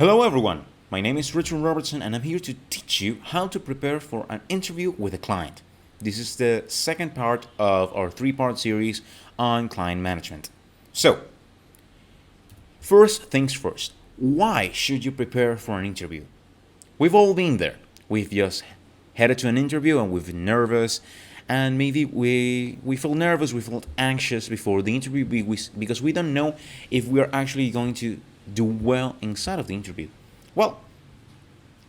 Hello everyone, my name is Richard Robertson and I'm here to teach you how to prepare for an interview with a client. This is the second part of our three-part series on client management. So, first things first, why should you prepare for an interview? We've all been there. We've just headed to an interview and we've been nervous and maybe we feel nervous, we feel anxious before the interview because we don't know if we're actually going to do well inside of the interview. Well,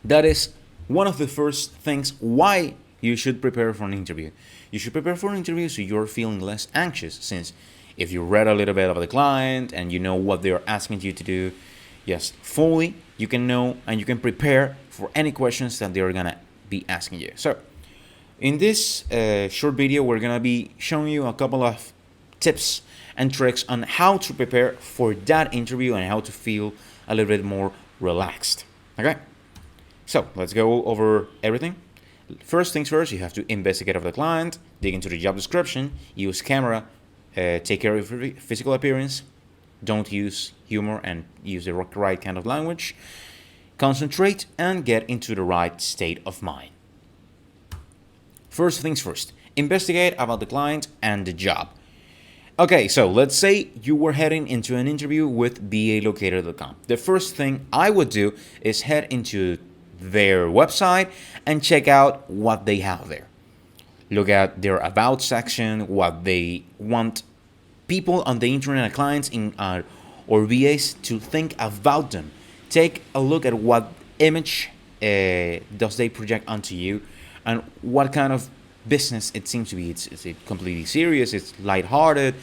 that is one of the first things why you should prepare for an interview. You should prepare for an interview so you're feeling less anxious, since if you read a little bit about the client and you know what they're asking you to do, yes, fully, you can know and you can prepare for any questions that they're gonna be asking you. So, in this short video, we're gonna be showing you a couple of tips and tricks on how to prepare for that interview and how to feel a little bit more relaxed. Okay, so let's go over everything. First things first, you have to investigate of the client, dig into the job description, use camera, take care of your physical appearance, don't use humor and use the right kind of language, concentrate and get into the right state of mind. First things first, investigate about the client and the job. Okay, so let's say you were heading into an interview with BALocator.com. The first thing I would do is head into their website and check out what they have there. Look at their about section, what they want people on the internet, clients or VAs to think about them. Take a look at what image does they project onto you and what kind of business it seems to be. Is it completely serious? It's lighthearted?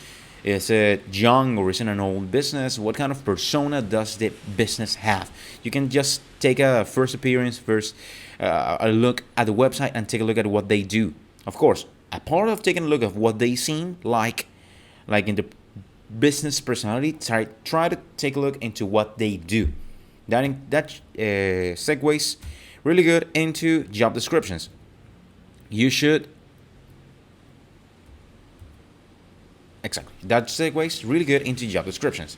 Is it young or is it an old business? What kind of persona does the business have? You can just take a first appearance, a look at the website and take a look at what they do. Of course, a part of taking a look at what they seem like in the business personality, try to take a look into what they do. That segues really good into job descriptions. That segues really good into job descriptions.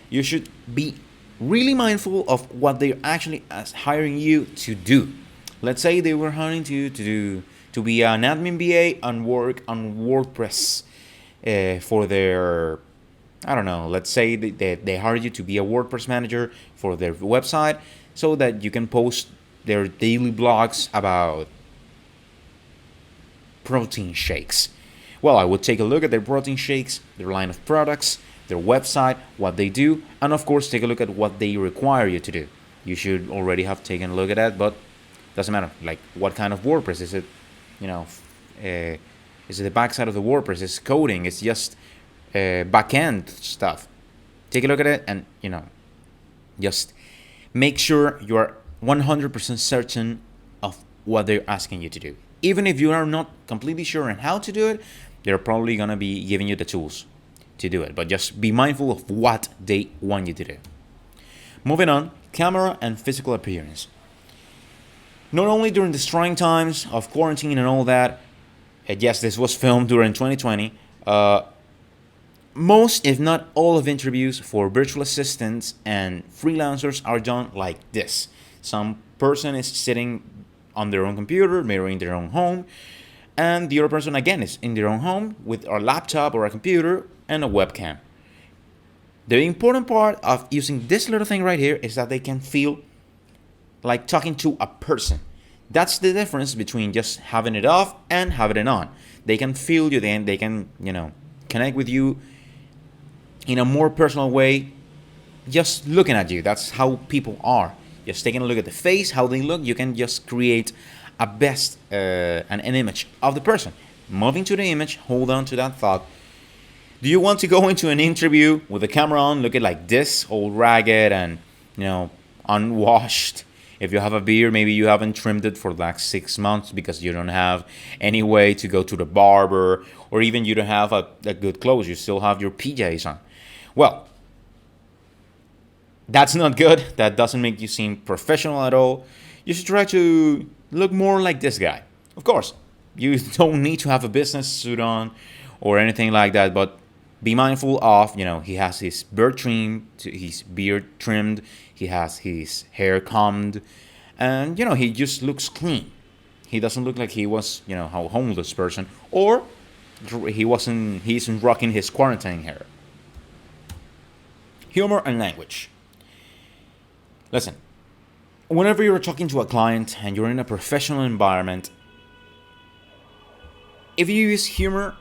You should be really mindful of what they're actually hiring you to do. Let's say they were hiring you to be an admin BA and work on WordPress for their, I don't know, let's say they hired you to be a WordPress manager for their website so that you can post their daily blogs about protein shakes. Well, I would take a look at their protein shakes, their line of products, their website, what they do, and of course take a look at what they require you to do. You should already have taken a look at that, but doesn't matter. Like, what kind of WordPress is it? Is it the backside of the WordPress? Is it coding? It's just backend stuff. Take a look at it, and just make sure you are 100% certain of what they're asking you to do. Even if you are not completely sure on how to do it, they're probably going to be giving you the tools to do it. But just be mindful of what they want you to do. Moving on, camera and physical appearance. Not only during the trying times of quarantine and all that, yes, this was filmed during 2020, most, if not all, of interviews for virtual assistants and freelancers are done like this. Some person is sitting on their own computer, mirroring their own home, and the other person again is in their own home with a laptop or a computer and a webcam. The important part of using this little thing right here is that they can feel like talking to a person. That's the difference between just having it off and having it on. They can feel you, then they can, connect with you in a more personal way, just looking at you. That's how people are. Just taking a look at the face, how they look, you can just create a best an image of the person. Moving to the image, hold on to that thought. Do you want to go into an interview with the camera on, looking like this, all ragged and unwashed? If you have a beard, maybe you haven't trimmed it for like 6 months because you don't have any way to go to the barber, or even you don't have a good clothes. You still have your PJs on. Well, that's not good. That doesn't make you seem professional at all. You should try to look more like this guy. Of course, you don't need to have a business suit on or anything like that, but be mindful of, he has his beard trimmed, He has his hair combed, and he just looks clean. He doesn't look like he was a homeless person, or he isn't rocking his quarantine hair. Humor and language. Listen, whenever you're talking to a client and you're in a professional environment, if you use humor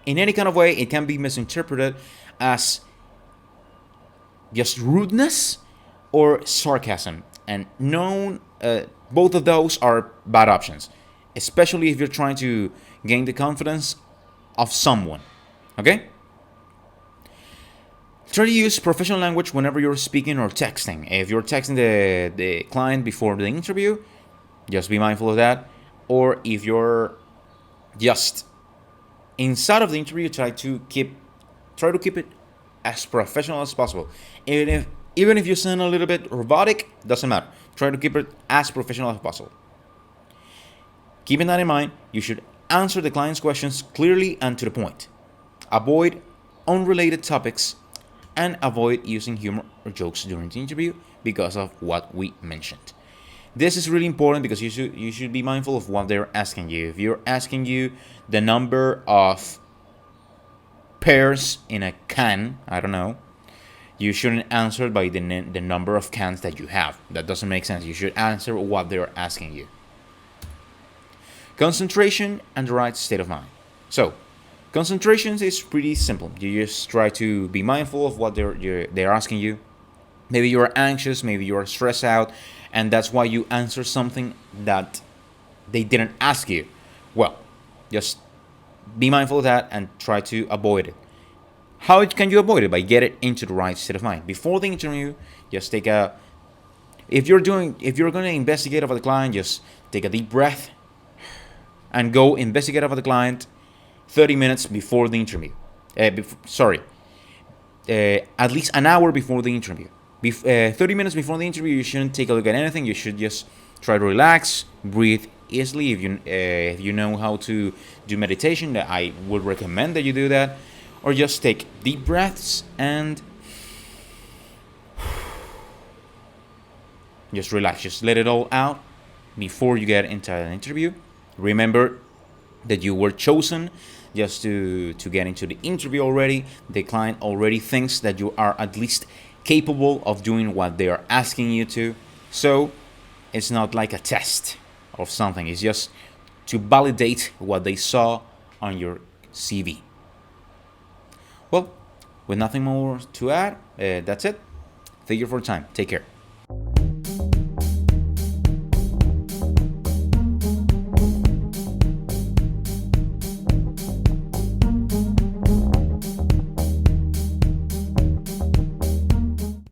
in any kind of way, it can be misinterpreted as just rudeness or sarcasm. And both of those are bad options, especially if you're trying to gain the confidence of someone. Okay? Try to use professional language whenever you're speaking or texting. If you're texting the client before the interview, just be mindful of that. Or if you're just inside of the interview, try to keep it as professional as possible. Even if you sound a little bit robotic, doesn't matter. Try to keep it as professional as possible. Keeping that in mind, you should answer the client's questions clearly and to the point. Avoid unrelated topics and avoid using humor or jokes during the interview because of what we mentioned. This is really important because you should be mindful of what they're asking you. If you're asking you the number of pears in a can, I don't know, you shouldn't answer by the number of cans that you have. That doesn't make sense. You should answer what they're asking you. Concentration and the right state of mind. So, concentration is pretty simple. You just try to be mindful of what they're asking you. Maybe you're anxious, maybe you're stressed out, and that's why you answer something that they didn't ask you. Well, just be mindful of that and try to avoid it. How can you avoid it? By getting into the right state of mind. Before the interview, just if you're going to investigate over the client, just take a deep breath and go investigate over the client 30 minutes before the interview. At least an hour before the interview. 30 minutes before the interview, you shouldn't take a look at anything. You should just try to relax, breathe easily. If you know how to do meditation, I would recommend that you do that. Or just take deep breaths and just relax. Just let it all out before you get into an interview. Remember that you were chosen just to get into the interview already. The client already thinks that you are at least capable of doing what they are asking you to. So it's not like a test of something. It's just to validate what they saw on your CV. Well, with nothing more to add, that's it. Thank you for your time. Take care.